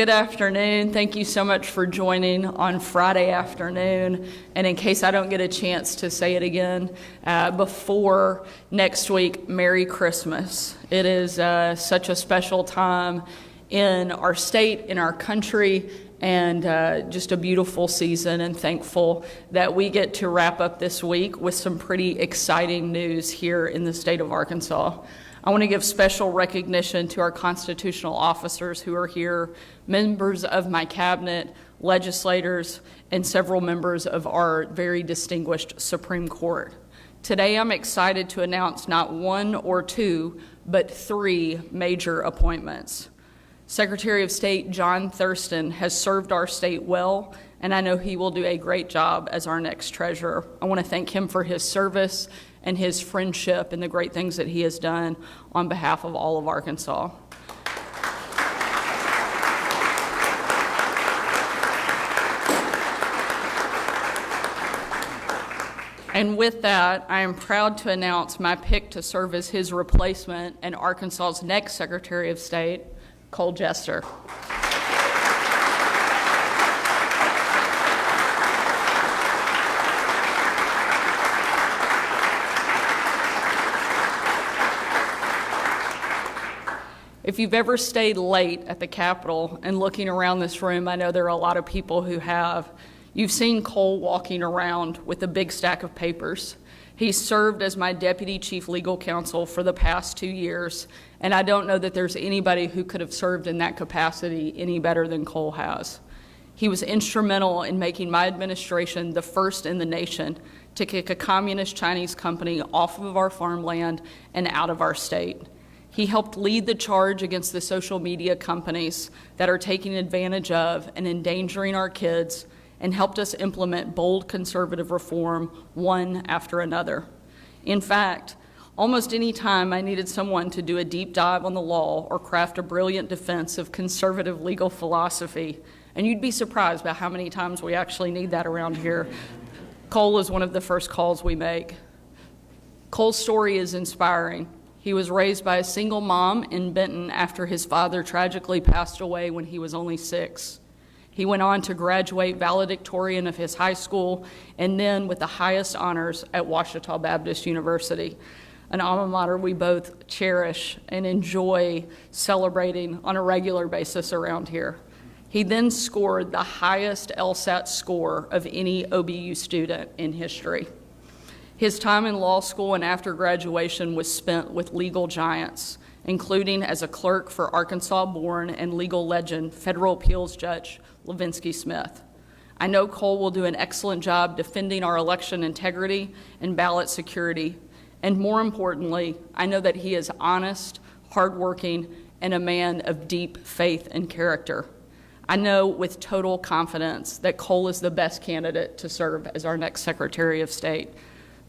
Good afternoon. Thank you so much for joining on Friday afternoon. And in case I don't get a chance to say it again, before next week, Merry Christmas. It is such a special time in our state, in our country, and just a beautiful season, and thankful that we get to wrap up this week with some pretty exciting news here in the state of Arkansas. I want to give special recognition to our constitutional officers who are here, members of my cabinet, legislators, and several members of our very distinguished Supreme Court. Today, I'm excited to announce not one or two, but three major appointments. Secretary of State John Thurston has served our state well, and I know he will do a great job as our next treasurer. I want to thank him for his service and his friendship and the great things that he has done on behalf of all of Arkansas. And with that, I am proud to announce my pick to serve as his replacement and Arkansas's next Secretary of State, Cole Jester. If you've ever stayed late at the Capitol and looking around this room, I know there are a lot of people who have. You've seen Cole walking around with a big stack of papers. He's served as my Deputy Chief Legal Counsel for the past 2 years, and I don't know that there's anybody who could have served in that capacity any better than Cole has. He was instrumental in making my administration the first in the nation to kick a communist Chinese company off of our farmland and out of our state. He helped lead the charge against the social media companies that are taking advantage of and endangering our kids, and helped us implement bold conservative reform one after another. In fact, almost any time I needed someone to do a deep dive on the law or craft a brilliant defense of conservative legal philosophy, and you'd be surprised by how many times we actually need that around here, Cole is one of the first calls we make. Cole's story is inspiring. He was raised by a single mom in Benton after his father tragically passed away when he was only 6. He went on to graduate valedictorian of his high school and then with the highest honors at Ouachita Baptist University, an alma mater we both cherish and enjoy celebrating on a regular basis around here. He then scored the highest LSAT score of any OBU student in history. His time in law school and after graduation was spent with legal giants, including as a clerk for Arkansas-born and legal legend, federal appeals judge Levinsky Smith. I know Cole will do an excellent job defending our election integrity and ballot security, and more importantly, I know that he is honest, hardworking, and a man of deep faith and character. I know with total confidence that Cole is the best candidate to serve as our next Secretary of State.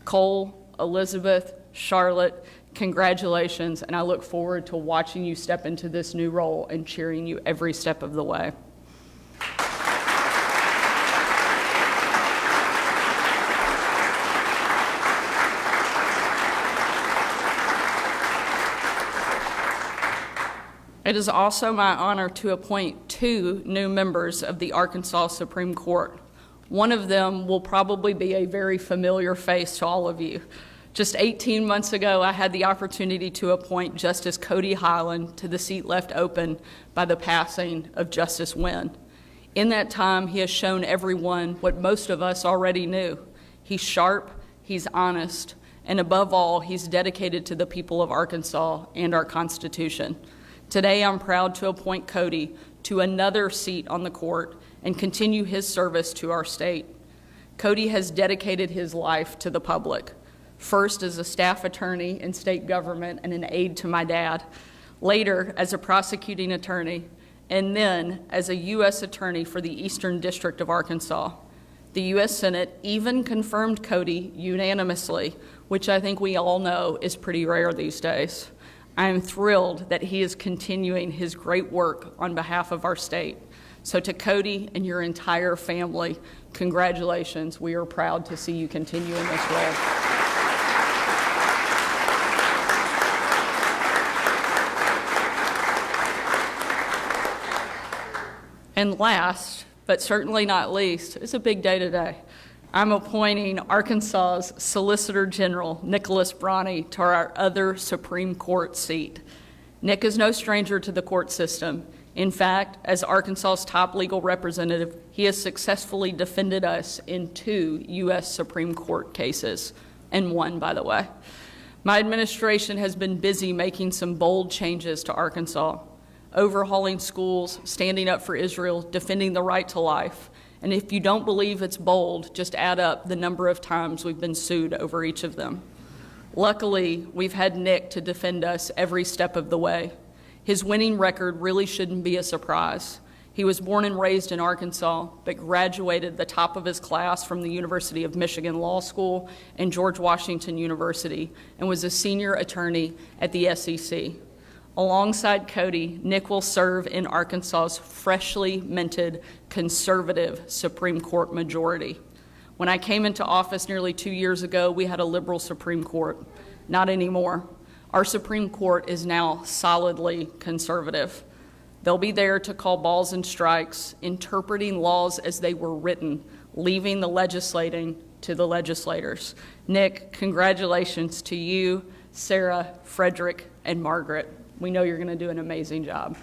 Cole, Elizabeth, Charlotte, congratulations, and I look forward to watching you step into this new role and cheering you every step of the way. It is also my honor to appoint 2 new members of the Arkansas Supreme Court. One of them will probably be a very familiar face to all of you. Just 18 months ago, I had the opportunity to appoint Justice Cody Hiland to the seat left open by the passing of Justice Wynn. In that time, he has shown everyone what most of us already knew. He's sharp, he's honest, and above all, he's dedicated to the people of Arkansas and our Constitution. Today, I'm proud to appoint Cody to another seat on the court and continue his service to our state. Cody has dedicated his life to the public, first as a staff attorney in state government and an aide to my dad, later as a prosecuting attorney, and then as a U.S. attorney for the Eastern District of Arkansas. The U.S. Senate even confirmed Cody unanimously, which I think we all know is pretty rare these days. I am thrilled that he is continuing his great work on behalf of our state. So to Cody and your entire family, congratulations. We are proud to see you continue in this role. And last, but certainly not least, it's a big day today. I'm appointing Arkansas's Solicitor General, Nicholas Bronni, to our other Supreme Court seat. Nick is no stranger to the court system. In fact, as Arkansas's top legal representative, he has successfully defended us in 2 U.S. Supreme Court cases, and won, by the way. My administration has been busy making some bold changes to Arkansas, overhauling schools, standing up for Israel, defending the right to life. And if you don't believe it's bold, just add up the number of times we've been sued over each of them. Luckily, we've had Nick to defend us every step of the way. His winning record really shouldn't be a surprise. He was born and raised in Arkansas, but graduated the top of his class from the University of Michigan Law School and George Washington University, and was a senior attorney at the SEC. Alongside Cody, Nick will serve in Arkansas's freshly minted conservative Supreme Court majority. When I came into office nearly 2 years ago, we had a liberal Supreme Court. Not anymore. Our Supreme Court is now solidly conservative. They'll be there to call balls and strikes, interpreting laws as they were written, leaving the legislating to the legislators. Nick, congratulations to you, Sarah, Frederick, and Margaret. We know you're going to do an amazing job.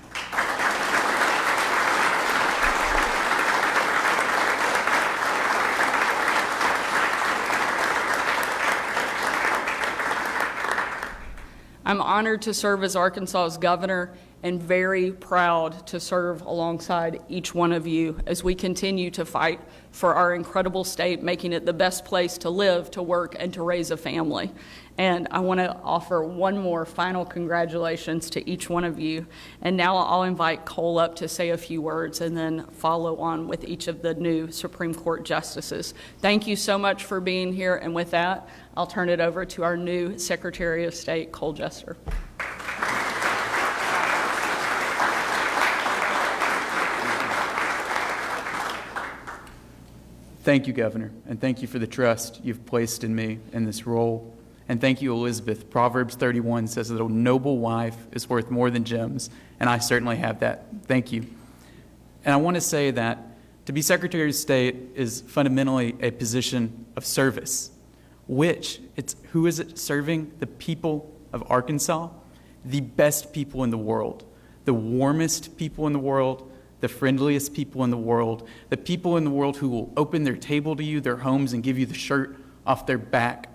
I'm honored to serve as Arkansas's governor and very proud to serve alongside each one of you as we continue to fight for our incredible state, making it the best place to live, to work, and to raise a family. And I want to offer one more final congratulations to each one of you. And now I'll invite Cole up to say a few words and then follow on with each of the new Supreme Court justices. Thank you so much for being here. And with that, I'll turn it over to our new Secretary of State, Cole Jester. Thank you, Governor, and thank you for the trust you've placed in me in this role. And thank you, Elizabeth. Proverbs 31 says that a noble wife is worth more than gems, and I certainly have that. Thank you. And I want to say that to be Secretary of State is fundamentally a position of service, who is it serving? The people of Arkansas, the best people in the world, the warmest people in the world, the friendliest people in the world, the people in the world who will open their table to you, their homes, and give you the shirt off their back.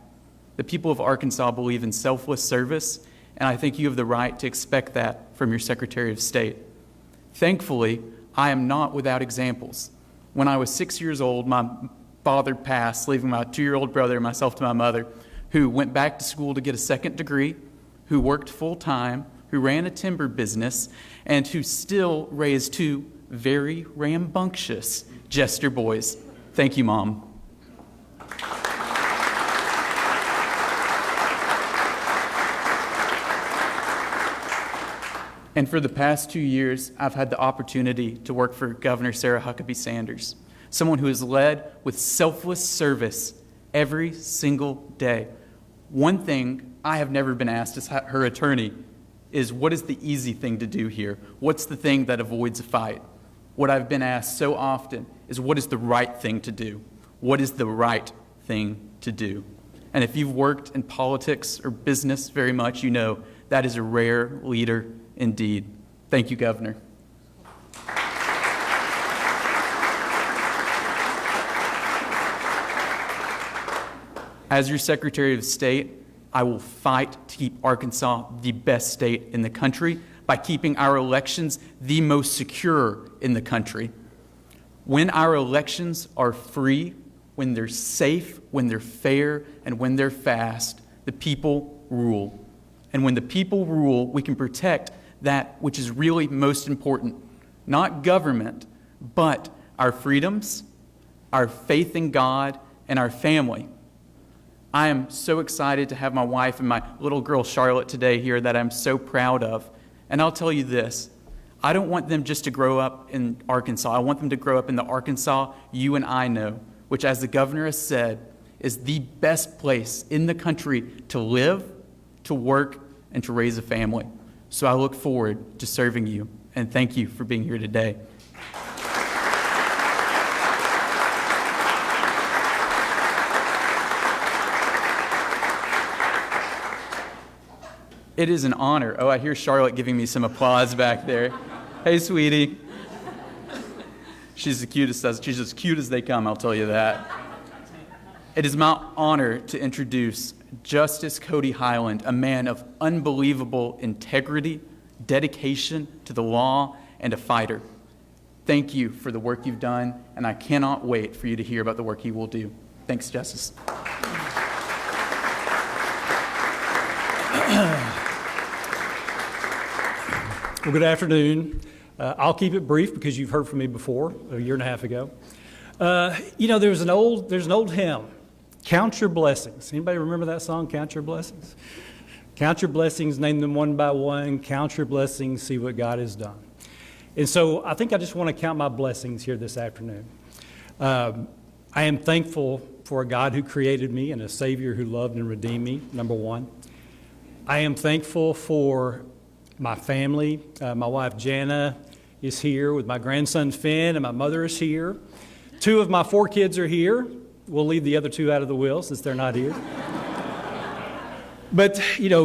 The people of Arkansas believe in selfless service, and I think you have the right to expect that from your Secretary of State. Thankfully, I am not without examples. When I was 6 years old, my father passed, leaving my 2-year-old brother and myself to my mother, who went back to school to get a second degree, who worked full-time, who ran a timber business, and who still raised 2 very rambunctious Jester boys. Thank you, Mom. And for the past 2 years, I've had the opportunity to work for Governor Sarah Huckabee Sanders, someone who has led with selfless service every single day. One thing I have never been asked as her attorney is, what is the easy thing to do here? What's the thing that avoids a fight? What I've been asked so often is, what is the right thing to do? What is the right thing to do? And if you've worked in politics or business very much, you know that is a rare leader indeed. Thank you, Governor. As your Secretary of State, I will fight to keep Arkansas the best state in the country by keeping our elections the most secure in the country. When our elections are free, when they're safe, when they're fair, and when they're fast, the people rule. And when the people rule, we can protect that which is really most important, not government, but our freedoms, our faith in God, and our family. I am so excited to have my wife and my little girl Charlotte today here that I'm so proud of. And I'll tell you this, I don't want them just to grow up in Arkansas. I want them to grow up in the Arkansas you and I know, which, as the governor has said, is the best place in the country to live, to work, and to raise a family. So I look forward to serving you, and thank you for being here today. It is an honor. Oh, I hear Charlotte giving me some applause back there. Hey, sweetie. She's the cutest. She's as cute as they come, I'll tell you that. It is my honor to introduce Justice Cody Hiland, a man of unbelievable integrity, dedication to the law, and a fighter. Thank you for the work you've done, and I cannot wait for you to hear about the work you will do. Thanks, Justice. Well, good afternoon. I'll keep it brief because you've heard from me before, a year and a half ago. There's an old hymn, Count Your Blessings. Anybody remember that song, Count Your Blessings? Count your blessings, name them one by one. Count your blessings, see what God has done. And so I think I just want to count my blessings here this afternoon. I am thankful for a God who created me and a Savior who loved and redeemed me, number one. I am thankful for my family. My wife, Jana, is here with my grandson, Finn, and my mother is here. 2 of my 4 kids are here. We'll leave the other 2 out of the will since they're not here. But,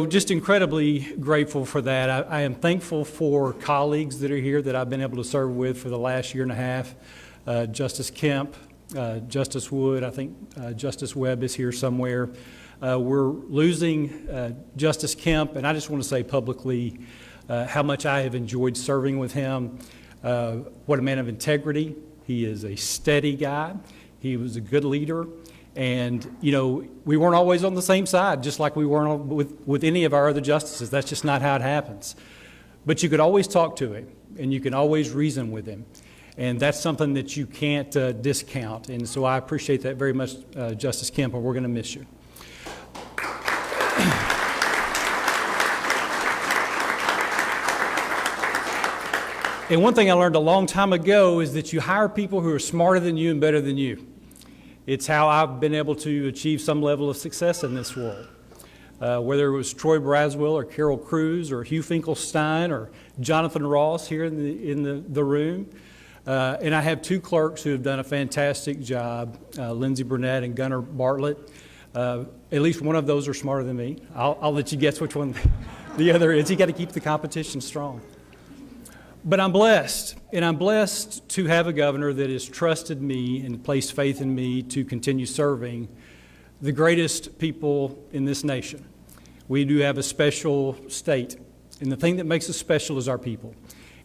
just incredibly grateful for that. I am thankful for colleagues that are here that I've been able to serve with for the last year and a half. Justice Kemp, Justice Wood, I think Justice Webb is here somewhere. We're losing Justice Kemp, and I just want to say publicly how much I have enjoyed serving with him. What a man of integrity. He is a steady guy. He was a good leader. And, we weren't always on the same side, just like we weren't with any of our other justices. That's just not how it happens. But you could always talk to him, and you can always reason with him. And that's something that you can't discount. And so I appreciate that very much, Justice Kemp, and we're going to miss you. And one thing I learned a long time ago is that you hire people who are smarter than you and better than you. It's how I've been able to achieve some level of success in this world. Whether it was Troy Braswell or Carol Cruz or Hugh Finkelstein or Jonathan Ross here in the room. And I have 2 clerks who have done a fantastic job, Lindsay Burnett and Gunnar Bartlett. At least one of those are smarter than me. I'll let you guess which one the other is. You got to keep the competition strong. But I'm blessed, and I'm blessed to have a governor that has trusted me and placed faith in me to continue serving the greatest people in this nation. We do have a special state, and the thing that makes us special is our people.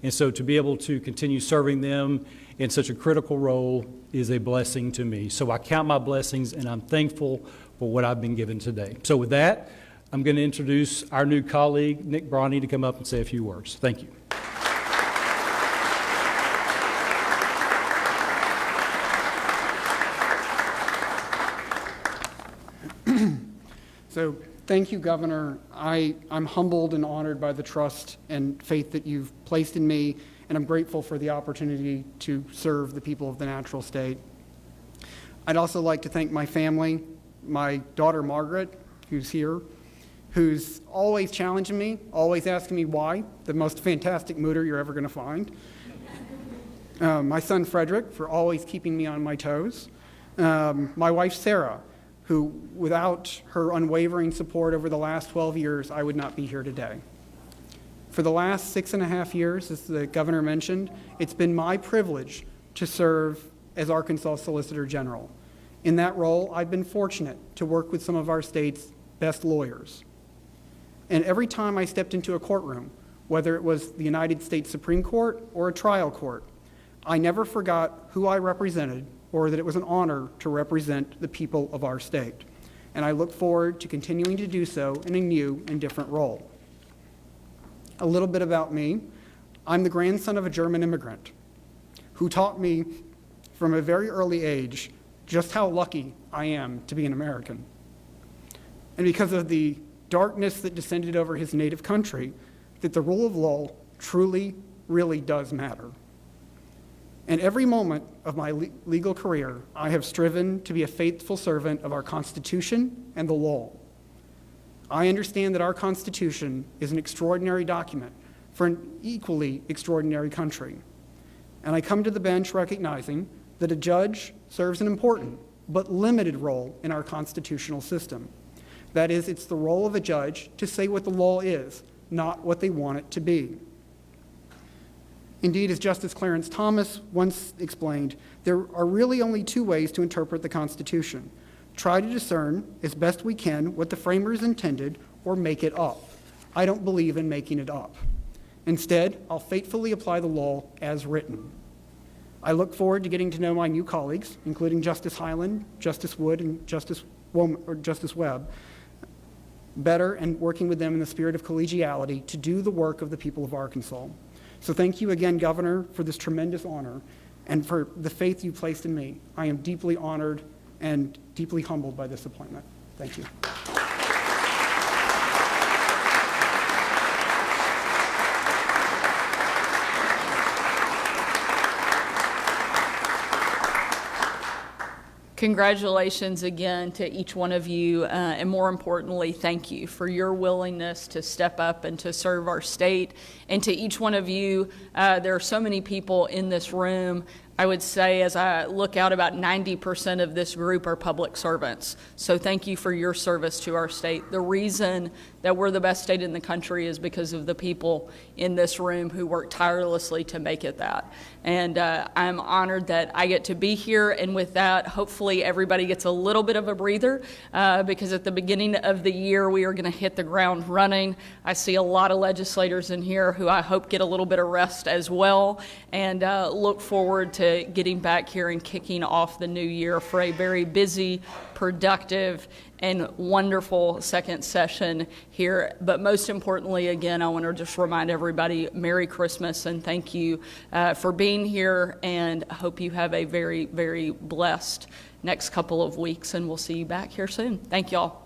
And so to be able to continue serving them in such a critical role is a blessing to me. So I count my blessings, and I'm thankful for what I've been given today. So with that, I'm going to introduce our new colleague, Nick Bronni, to come up and say a few words. Thank you. So thank you, Governor. I'm humbled and honored by the trust and faith that you've placed in me, and I'm grateful for the opportunity to serve the people of the natural state. I'd also like to thank my family, my daughter Margaret, who's here, who's always challenging me, always asking me why, the most fantastic mooder you're ever going to find. My son Frederick, for always keeping me on my toes. My wife Sarah, who, without her unwavering support over the last 12 years, I would not be here today. For the last 6.5 years, as the governor mentioned, it's been my privilege to serve as Arkansas Solicitor General. In that role, I've been fortunate to work with some of our state's best lawyers. And every time I stepped into a courtroom, whether it was the United States Supreme Court or a trial court, I never forgot who I represented or that it was an honor to represent the people of our state. And I look forward to continuing to do so in a new and different role. A little bit about me. I'm the grandson of a German immigrant who taught me from a very early age just how lucky I am to be an American. And because of the darkness that descended over his native country, that the rule of law truly, really does matter. And every moment of my legal career, I have striven to be a faithful servant of our Constitution and the law. I understand that our Constitution is an extraordinary document for an equally extraordinary country. And I come to the bench recognizing that a judge serves an important but limited role in our constitutional system. That is, it's the role of a judge to say what the law is, not what they want it to be. Indeed, as Justice Clarence Thomas once explained, there are really only two ways to interpret the Constitution. Try to discern, as best we can, what the framers intended, or make it up. I don't believe in making it up. Instead, I'll faithfully apply the law as written. I look forward to getting to know my new colleagues, including Justice Hiland, Justice Wood, and Justice Webb, better, and working with them in the spirit of collegiality to do the work of the people of Arkansas. So thank you again, Governor, for this tremendous honor and for the faith you placed in me. I am deeply honored and deeply humbled by this appointment. Thank you. Congratulations again to each one of you, and more importantly, thank you for your willingness to step up and to serve our state. And to each one of you, there are so many people in this room. I would say, as I look out, about 90% of this group are public servants. So thank you for your service to our state. The reason that we're the best state in the country is because of the people in this room who work tirelessly to make it that. And I'm honored that I get to be here. And with that, hopefully everybody gets a little bit of a breather, because at the beginning of the year, we are going to hit the ground running. I see a lot of legislators in here who I hope get a little bit of rest as well, and look forward to getting back here and kicking off the new year for a very busy, productive, and wonderful second session here. But most importantly, again, I want to just remind everybody, Merry Christmas, and thank you for being here, and I hope you have a very, very blessed next couple of weeks, and we'll see you back here soon. Thank y'all.